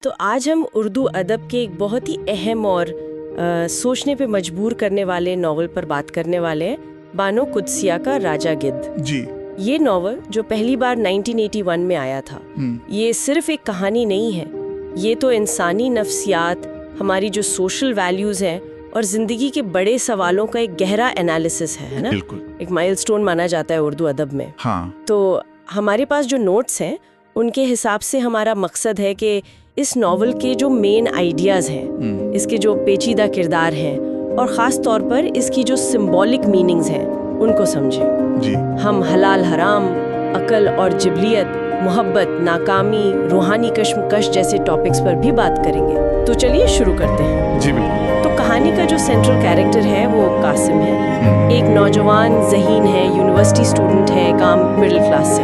तो आज हम उर्दू अदब के एक बहुत ही अहम और सोचने पे मजबूर करने वाले नावल पर बात करने वाले हैं, बानो कुद्सिया का राजा गिद्ध। जी। ये नावल जो पहली बार 1981 में आया था, ये सिर्फ एक कहानी नहीं है, ये तो इंसानी नफ्सियात, हमारी जो सोशल वैल्यूज हैं और जिंदगी के बड़े सवालों का एक गहरा एनालिसिस है ना? बिल्कुल। एक माइलस्टोन माना जाता है उर्दू अदब में। हाँ। तो हमारे पास जो नोट्स हैं उनके हिसाब से हमारा मकसद है कि इस नावल के जो मेन आइडियाज हैं, इसके जो पेचीदा किरदार हैं और ख़ास तौर पर इसकी जो सिंबॉलिक मीनिंग्स हैं उनको समझें। जी। हम हलाल हराम, अकल और जिबलियत, मोहब्बत, नाकामी, रूहानी कश्मकश जैसे टॉपिक्स पर भी बात करेंगे। तो चलिए शुरू करते हैं। जी बिल्कुल। तो कहानी का जो सेंट्रल कैरेक्टर है वो कासिम है। एक नौजवान ज़हीन है, यूनिवर्सिटी स्टूडेंट है, काम मिडिल क्लास से,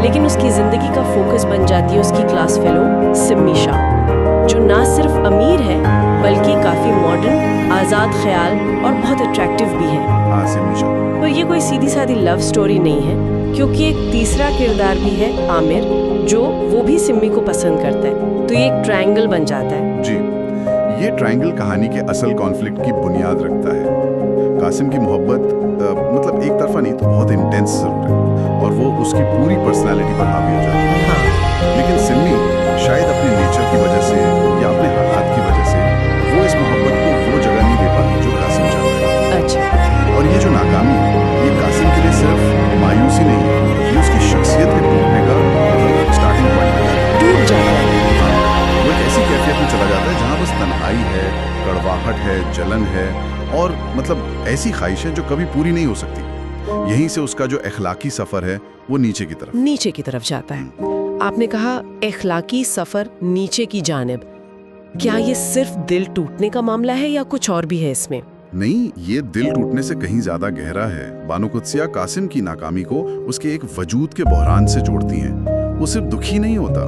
लेकिन उसकी ज़िंदगी का फोकस बन जाती है उसकी क्लास फेलो सिम्मी शाह, जो ना सिर्फ अमीर है बल्कि काफ़ी मॉडर्न, आज़ाद ख्याल और बहुत अट्रैक्टिव भी है। हाँ, सिम्मी शाह। तो ये कोई सीधी सादी लव स्टोरी नहीं है, क्योंकि एक तीसरा किरदार भी है, आमिर, जो वो भी सिम्मी को पसंद करता है। तो ये एक ट्रायंगल बन जाता है। जी, ये ट्रायंगल कहानी के असल कॉन्फ्लिक्ट की बुनियाद रखता है। कासिम की मोहब्बत मतलब एक तरफा नहीं तो बहुत इंटेंस जरूर है और वो उसकी पूरी पर्सनालिटी पर हावी हो जाती है। हाँ। लेकिन सिम्मी शायद अपने नेचर की वजह से या अपने हालात की वजह से वो इस मोहब्बत को वो जगह नहीं दे पाती जो कासिम चाहता है। अच्छा। और ये जो नाकामी है, ये कासिम के लिए सिर्फ मायूसी नहीं है, ये उसकी शख्सियत के टूटने का स्टार्टिंग पॉइंट है। टूट जाता है। वो एक ऐसी कैफियत में चला जाता है जहाँ बस तन्हाई है, कड़वाहट है, जलन है और मतलब ऐसी ख्वाहिश है जो कभी पूरी नहीं हो सकती। यहीं से उसका जो अखलाकी सफर है वो नीचे की तरफ जाता है। आपने कहा अखलाकी सफर नीचे की जानिब। क्या ये सिर्फ दिल टूटने का मामला है या कुछ और भी है इसमें? नहीं, ये दिल टूटने से कहीं ज्यादा गहरा है। बानो कुद्सिया कासिम की नाकामी को उसके एक वजूद के बहरान से जोड़ती हैं। वो सिर्फ दुखी नहीं होता,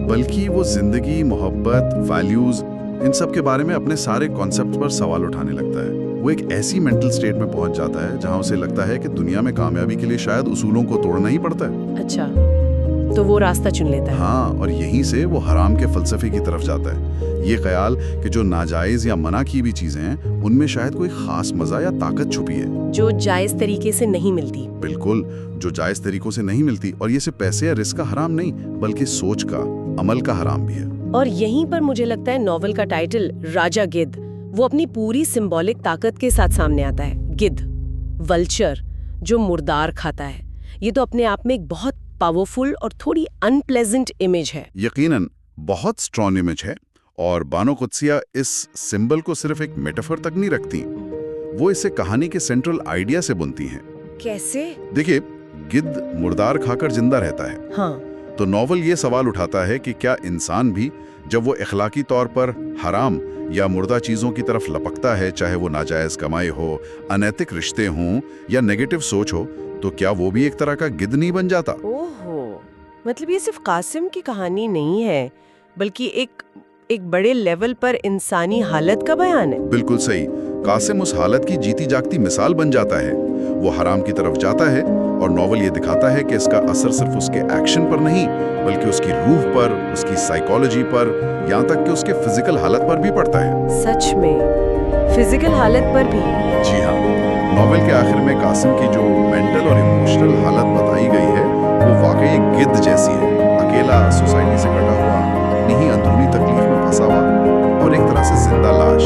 बल्कि वो जिंदगी, मोहब्बत, वैल्यूज, इन सब के बारे में अपने सारे कॉन्सेप्ट पर सवाल उठाने लगता है। वो एक ऐसी मेंटल स्टेट में पहुंच जाता है जहां उसे लगता है कि दुनिया में कामयाबी के लिए शायद उसूलों को तोड़ना ही पड़ता है। अच्छा, तो वो रास्ता चुन लेता है। हाँ, और यहीं से वो हराम के फलसफे की तरफ जाता है। ये ख्याल कि जो नाजायज या मना की भी चीजें हैं उनमें शायद कोई खास मजा या ताकत छुपी है जो जायज तरीके से नहीं मिलती। बिल्कुल, जो जायज तरीकों से नहीं मिलती। और ये सिर्फ पैसे या रिस्क का हराम नहीं, बल्कि सोच का, अमल का हराम भी है। और यहीं पर मुझे लगता है नॉवल का टाइटल राजा गिद्ध वो अपनी पूरी सिंबॉलिक ताकत के साथ सामने आता है। गिद्ध, वल्चर, जो मुर्दार खाता है, ये तो अपने आप में एक बहुत पावरफुल और थोड़ी अनप्लेजेंट इमेज है। यकीनन बहुत स्ट्रॉन्ग इमेज है। और बानो कुद्सिया इस सिंबल को सिर्फ एक मेटाफर तक नहीं रखती, वो इसे कहानी के सेंट्रल आइडिया से बुनती हैं। कैसे? देखिए, गिद्ध मुर्दार खाकर जिंदा रहता है। हाँ। तो नॉवल ये सवाल उठाता है कि क्या इंसान भी जब वो अखलाकी तौर पर हराम या मुर्दा चीजों की तरफ लपकता है, चाहे वो नाजायज कमाई हो, अनैतिक रिश्ते हों या नेगेटिव सोच हो, तो क्या वो भी एक तरह का गिद्ध नहीं बन जाता? ओहो, मतलब ये सिर्फ कासिम की कहानी नहीं है, बल्कि एक बड़े लेवल पर इंसानी हालत का बयान है। बिल्कुल सही। कासिम उस हालत की जीती जागती मिसाल बन जाता है। वो हराम की तरफ जाता है और नॉवल ये दिखाता है कि इसका असर सिर्फ उसके एक्शन पर नहीं, बल्कि उसकी रूह पर, उसकी साइकोलॉजी पर, यहाँ तक कि उसके फिजिकल हालत पर भी पड़ता है। सच में? फिजिकल हालत पर भी? जी हाँ। नॉवल के आखिर में कासिम की जो मेंटल और इमोशनल हालत बताई गई है वो वाकई एक गिद्ध जैसी है। अकेला, सोसाइटी से कटा हुआ, अपनी ही अंदरूनी तकलीफ में फंसा हुआ और एक तरह से जिंदा लाश।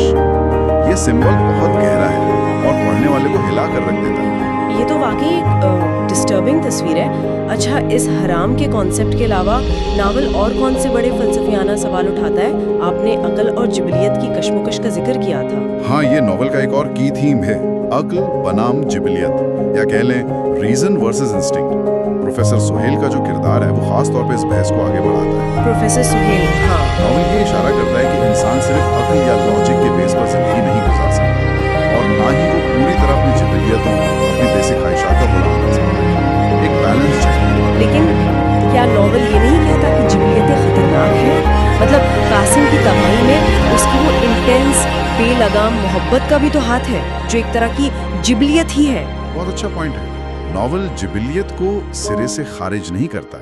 ये सिंबल बहुत गहरा है और पढ़ने वाले को हिला कर रख देता है। ये तो वाकई एक डिस्टर्बिंग तस्वीर है। अच्छा, इस हराम के कॉन्सेप्ट के अलावा नावल और कौन से बड़े फलसफियाना सवाल उठाता है? आपने अकल और जिबलियत की कश्मकश का जिक्र किया था। हाँ, ये नॉवल का एक और की थीम है, अक्ल बनाम जिबलियत, या कह लें reason versus instinct. Professor Suhail का जो किरदार है वो खास तौर पे इस बहस को आगे बढ़ाता है। प्रोफेसर सुहेल, हाँ। नॉवल ये इशारा करता है कि इंसान सिर्फ अक्ल या लॉजिक के बेस पर जिंदगी नहीं गुजार सकता और ना ही वो पूरी तरह अपनी जिबलियतों, अपनी बेसिक ख्वाहिशात का गुलाम बन सकता है। एक बैलेंस चाहिए। लेकिन क्या नॉवल ये नहीं कहता कि जिबलियतें खतरनाक हैं? मतलब कासिम की तबाही में उसकी वो इंटेंस, बेलगाम मोहब्बत का भी तो हाथ है, जो एक तरह की जिबलियत ही है। बहुत अच्छा पॉइंट है। नॉवल जिबलियत को सिरे से खारिज नहीं करता,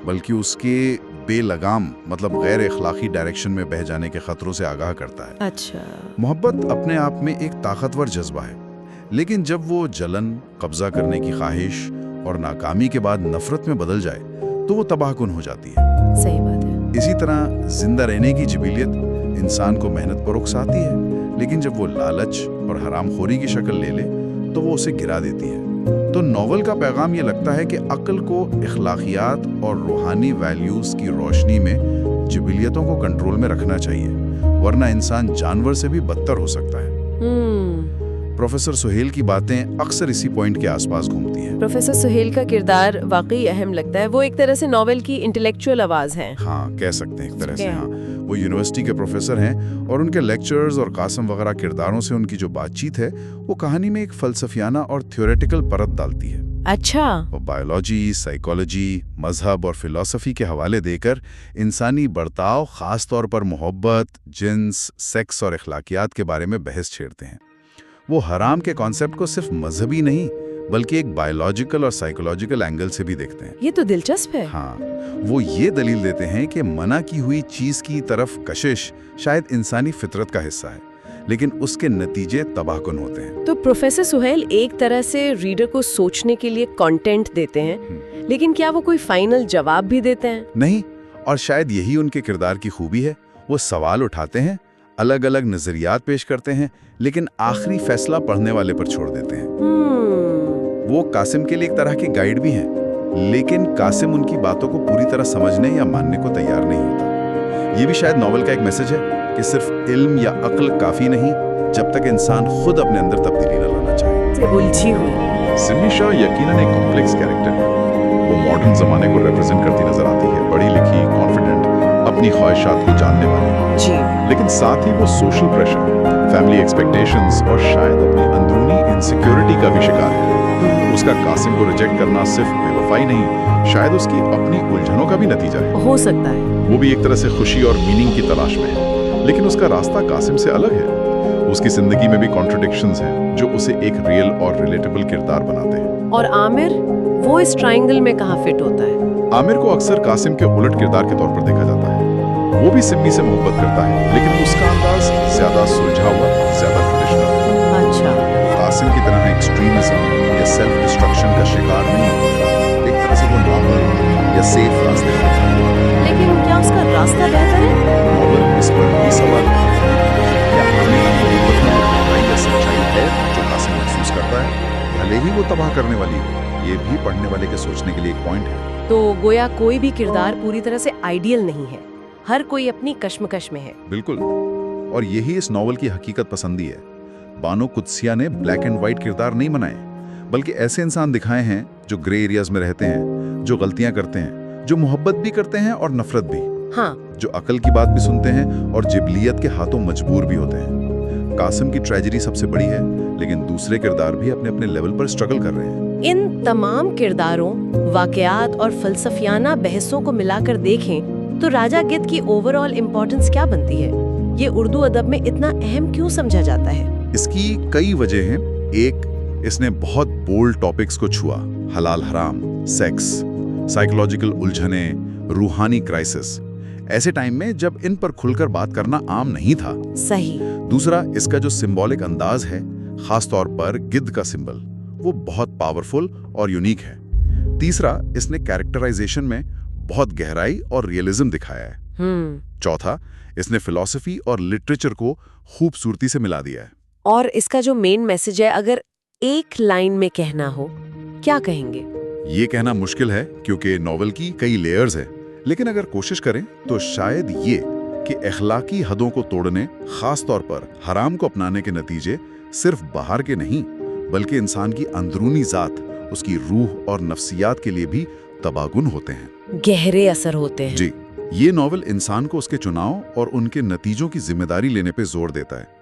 बल्कि उसके बेलगाम मतलब गैर इखलाकी डायरेक्शन में बह जाने के खतरों से आगाह करता है। अच्छा। मोहब्बत अपने आप में एक ताकतवर जज्बा है, लेकिन जब वो जलन, कब्जा करने की ख्वाहिश और नाकामी के बाद नफरत में बदल जाए तो वो तबाहकुन हो जाती है। सही बात है। इसी तरह जिंदा रहने की जिबिलियत इंसान को मेहनत पर उकसाती है, लेकिन जब वो लालच और हरामखोरी की शक्ल ले ले तो वो उसे गिरा देती है। तो नॉवल का पैगाम ये लगता है कि अक्ल को इखलाकियात और रूहानी वैल्यूज की रोशनी में जिबिलियतों को कंट्रोल में रखना चाहिए, वरना इंसान जानवर से भी बदतर हो सकता है। प्रोफेसर सुहेल की बातें अक्सर इसी पॉइंट के आसपास घूमती हैं। प्रोफेसर सुहेल का किरदार वाकई अहम लगता है। वो एक तरह से नॉवेल की इंटेलेक्चुअल आवाज है। हाँ, कह सकते हैं एक तरह से। हाँ, वो यूनिवर्सिटी के प्रोफेसर हैं और उनके लेक्चर्स और कासिम वगैरह किरदारों से उनकी जो बातचीत है वो कहानी में एक फलसफियाना और थ्योरेटिकल परत डालती है। अच्छा। वो बायोलॉजी, साइकोलॉजी, मजहब और फिलॉसफी के हवाले देकर इंसानी बर्ताव, खास तौर पर मोहब्बत, जिन्स, सेक्स और इखलाकियात के बारे में बहस छेड़ते हैं। वो हराम के कॉन्सेप्ट को सिर्फ मजहबी नहीं बल्कि एक बायोलॉजिकल और साइकोलॉजिकल एंगल से भी देखते हैं। ये तो दिलचस्प है। हाँ, वो ये दलील देते हैं कि मना की हुई चीज की तरफ कशिश शायद इंसानी फितरत का हिस्सा है, लेकिन उसके नतीजे तबाहकुन होते हैं। तो प्रोफेसर सुहेल एक तरह से रीडर को सोचने के लिए कंटेंट देते हैं, लेकिन क्या वो कोई फाइनल जवाब भी देते हैं? नहीं, और शायद यही उनके किरदार की खूबी है। वो सवाल उठाते हैं, अलग अलग नजरियात पेश करते हैं, लेकिन आखिरी फैसला पढ़ने वाले पर छोड़ देते हैं। वो कासिम के लिए एक तरह के गाइड भी हैं, लेकिन कासिम उनकी बातों को पूरी तरह समझने या मानने को तैयार नहीं होता। ये भी शायद नॉवल का एक मैसेज है कि सिर्फ इल्म या अक्ल काफी नहीं जब तक इंसान खुद अपने अंदर तब्दीली न लाना चाहे। उलझी हुई सिमी शाह यकीनन एक कॉम्प्लेक्स कैरेक्टर है। वो मॉडर्न जमाने को रिप्रेजेंट करती नजर आती है, पढ़ी लिखी, कॉन्फिडेंट, अपनी ख्वाहिशात को जानने वाली जी, लेकिन साथ ही वो सोशल प्रेशर, फैमिली एक्सपेक्टेशंस और शायद अपनी अंदरूनी इनसिक्योरिटी का भी शिकार है। उसका कासिम को रिजेक्ट करना सिर्फ बेवफाई नहीं, शायद उसकी अपनी उलझनों का भी नतीजा है। हो सकता है। वो भी एक तरह से खुशी और मीनिंग की तलाश में है, लेकिन उसका रास्ता कासिम से अलग है। उसकी जिंदगी में भी कॉन्ट्रडिक्शंस हैं जो उसे एक रियल और रिलेटेबल किरदार बनाते हैं। और आमिर, वो इस ट्रायंगल में कहाँ फिट होता है? आमिर को अक्सर कासिम के उलट किरदार के तौर पर देखा जाता है। वो भी सिम्मी से मोहब्बत करता है, लेकिन उसका अंदाज ज्यादा सुलझा हुआ, ज्यादा ट्रेडिशनल। अच्छा। कासिम की तरह एक्सट्रीमिज्म या सेल्फ डिस्ट्रक्शन का शिकार नहीं होता। एक तरह से वो नॉर्मल या सेफ रास्ते पर है। लेकिन क्या उसका रास्ता बेहतर है? नॉवल इस पर भी सवाल है, क्या आमिर की मोहब्बत में वो बुराई या सच्चाई है जो कासिम महसूस करता है, भले ही वो तबाह करने वाली हो। ये भी पढ़ने वाले के सोचने के लिए एक पॉइंट है। तो गोया कोई भी किरदार पूरी तरह से आइडियल नहीं है, हर कोई अपनी कश्मकश में है। बिल्कुल, और यही इस नॉवल की हकीकत पसंदी है। बानो कुद्सिया ने ब्लैक एंड व्हाइट किरदार नहीं बनाए, बल्कि ऐसे इंसान दिखाए हैं जो ग्रे एरियाज में रहते हैं, जो गलतियां करते हैं, जो मोहब्बत भी करते हैं और नफरत भी। हाँ। जो अकल की बात भी सुनते हैं और जिबलियत के हाथों मजबूर भी होते हैं। कासिम की ट्रेजेडी सबसे बड़ी है, लेकिन दूसरे किरदार भी अपने अपने लेवल पर स्ट्रगल कर रहे हैं। इन तमाम किरदारों, वाकयात और फलसफियाना बहसों को मिलाकर देखें तो राजा गिद्ध की ओवरऑल इम्पोर्टेंस क्या बनती है? ये उर्दू अदब में इतना अहम क्यों समझा जाता है? इसकी कई वजह हैं। एक, इसने बहुत बोल्ड टॉपिक्स को छुआ, हलाल हराम, सेक्स, साइकोलॉजिकल उलझने, रूहानी क्राइसिस, ऐसे टाइम में जब इन पर खुलकर बात करना आम नहीं था। सही। दूसरा, इसका जो सिंबॉलिक अंदाज है, खास तौर पर गिद्ध का सिंबल, वो बहुत पावरफुल और यूनिक है। तीसरा, इसने कैरेक्टराइजेशन में बहुत गहराई और रियलिज्म दिखाया है। चौथा, इसने फिलॉसफी और लिटरेचर को खूबसूरती से मिला दिया है। और इसका जो मेन मैसेज है, अगर एक लाइन में कहना हो, क्या कहेंगे? ये कहना मुश्किल है क्योंकि नॉवल की कई लेयर्स हैं, लेकिन अगर कोशिश करें तो शायद ये कि अखलाकी हदों को तोड़ने, खास तौर पर हराम को अपनाने के नतीजे सिर्फ बाहर के नहीं बल्कि इंसान की अंदरूनी जात, उसकी रूह और नफ्सियात के लिए भी तबाहकुन होते हैं, गहरे असर होते हैं। जी, ये नॉवल इंसान को उसके चुनाव और उनके नतीजों की जिम्मेदारी लेने पे जोर देता है।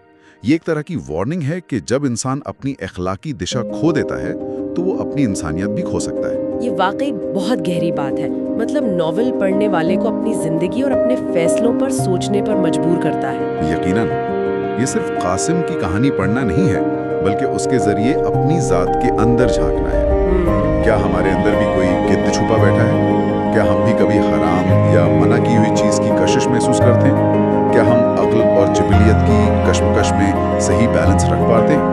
ये एक तरह की वार्निंग है कि जब इंसान अपनी अखलाकी दिशा खो देता है तो वो अपनी इंसानियत भी खो सकता है। ये वाकई बहुत गहरी बात है। मतलब नॉवल पढ़ने वाले को अपनी जिंदगी और अपने फैसलों पर सोचने पर मजबूर करता है। यकीनन, ये सिर्फ कासिम की कहानी पढ़ना नहीं है, बल्कि उसके जरिए अपनी जात के अंदर झांकना है। क्या हमारे अंदर भी कोई गिद्ध छुपा बैठा है? क्या हम भी कभी हराम या मना की हुई चीज की कशिश महसूस करते हैं? क्या हम अक्ल और जिबिलियत की कश्मकश में सही बैलेंस रख पाते हैं?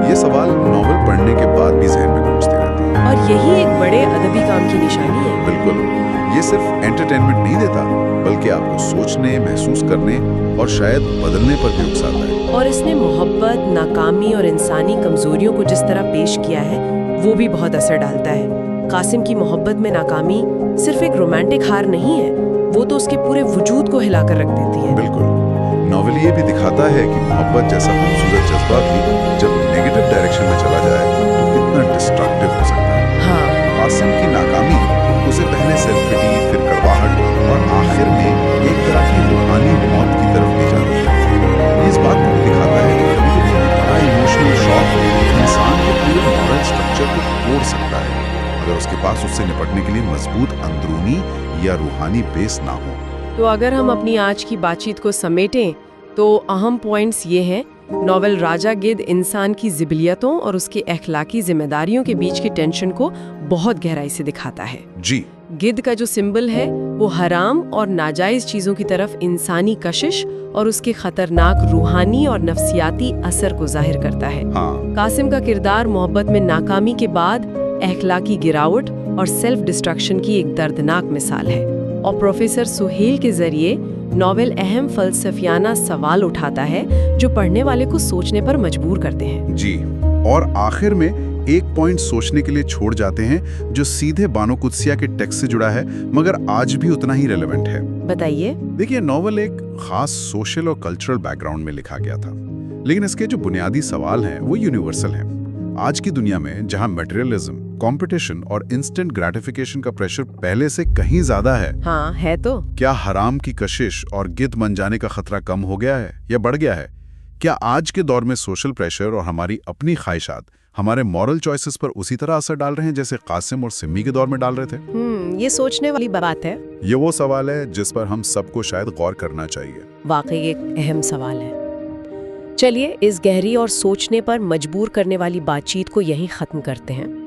ये सवाल नॉवेल पढ़ने के बाद भी जहन में गूंजते रहते हैं। और यही एक बड़े अदबी काम की निशानी है। बिल्कुल, ये सिर्फ एंटरटेनमेंट नहीं देता, बल्कि आपको सोचने, महसूस करने और शायद बदलने पर भी उकसाता है। और इसने मोहब्बत, नाकामी और इंसानी कमजोरियों को जिस तरह पेश किया है वो भी बहुत असर डालता है। कासिम की मोहब्बत में नाकामी सिर्फ एक रोमांटिक हार नहीं है, वो तो उसके पूरे वजूद को हिलाकर रख देती है। बिल्कुल, नॉवेल ये भी दिखाता है कि मोहब्बत जैसा खूबसूरत जज्बा भी जब नेगेटिव डायरेक्शन में चला जाए तो कितना डिस्ट्रक्टिव हो सकता है। हाँ, कासिम की नाकामी उसे पहले सेल्फ पिटी, फिर कड़वाहट और आखिर में एक तरह की रूहानी मौत की तरफ ले जाती है। इस बात को भी दिखाता है कि कभी-कभी बड़ा इमोशनल शॉक इंसान के पूरे मॉरल स्ट्रक्चर को तोड़ सकता है, अगर उसके पास उससे निपटने के लिए मजबूत अंदरूनी या रूहानी बेस ना हो। तो अगर हम अपनी आज की बातचीत को समेटें तो अहम पॉइंट्स ये हैं। नॉवेल राजा गिद्ध इंसान की जिबिलियतों और उसकी अखलाकी जिम्मेदारियों के बीच की टेंशन को बहुत गहराई से दिखाता है। जी, गिद्ध का जो सिंबल है वो हराम और नाजायज चीजों की तरफ इंसानी कशिश और उसके खतरनाक रूहानी और नफ्सियाती असर को जाहिर करता है। हाँ, कासिम का किरदार मोहब्बत में नाकामी के बाद अखलाकी गिरावट और सेल्फ डिस्ट्रक्शन की एक दर्दनाक मिसाल है। और प्रोफेसर सुहेल के जरिए नॉवेल अहम फलसफियाना सवाल उठाता है जो पढ़ने वाले को सोचने पर मजबूर करते हैं। जी, और आखिर में एक पॉइंट सोचने के लिए छोड़ जाते हैं जो सीधे बानो कुद्सिया के टेक्स्ट से जुड़ा है, मगर आज भी उतना ही रेलेवेंट है। बताइए। देखिए, नॉवेल एक खास सोशल और कल्चरल बैकग्राउंड में लिखा गया था, लेकिन इसके जो बुनियादी सवाल हैं वो यूनिवर्सल हैं। आज की दुनिया में जहां मटेरियलिज्म, कंपटीशन और इंस्टेंट ग्रेटिफिकेशन का प्रेशर पहले से कहीं ज्यादा है, हाँ है तो। क्या हराम की कशिश और गिद्ध बन जाने का खतरा कम हो गया है या बढ़ गया है? क्या आज के दौर में सोशल प्रेशर और हमारी अपनी ख्वाहिशात हमारे मॉरल चॉइसेस पर उसी तरह असर डाल रहे हैं जैसे कासिम और सिमी के दौर में डाल रहे थे? ये सोचने वाली बात है। ये वो सवाल है जिस पर हम सबको शायद गौर करना चाहिए। वाकई एक अहम सवाल है। चलिए इस गहरी और सोचने पर मजबूर करने वाली बातचीत को यहीं खत्म करते हैं।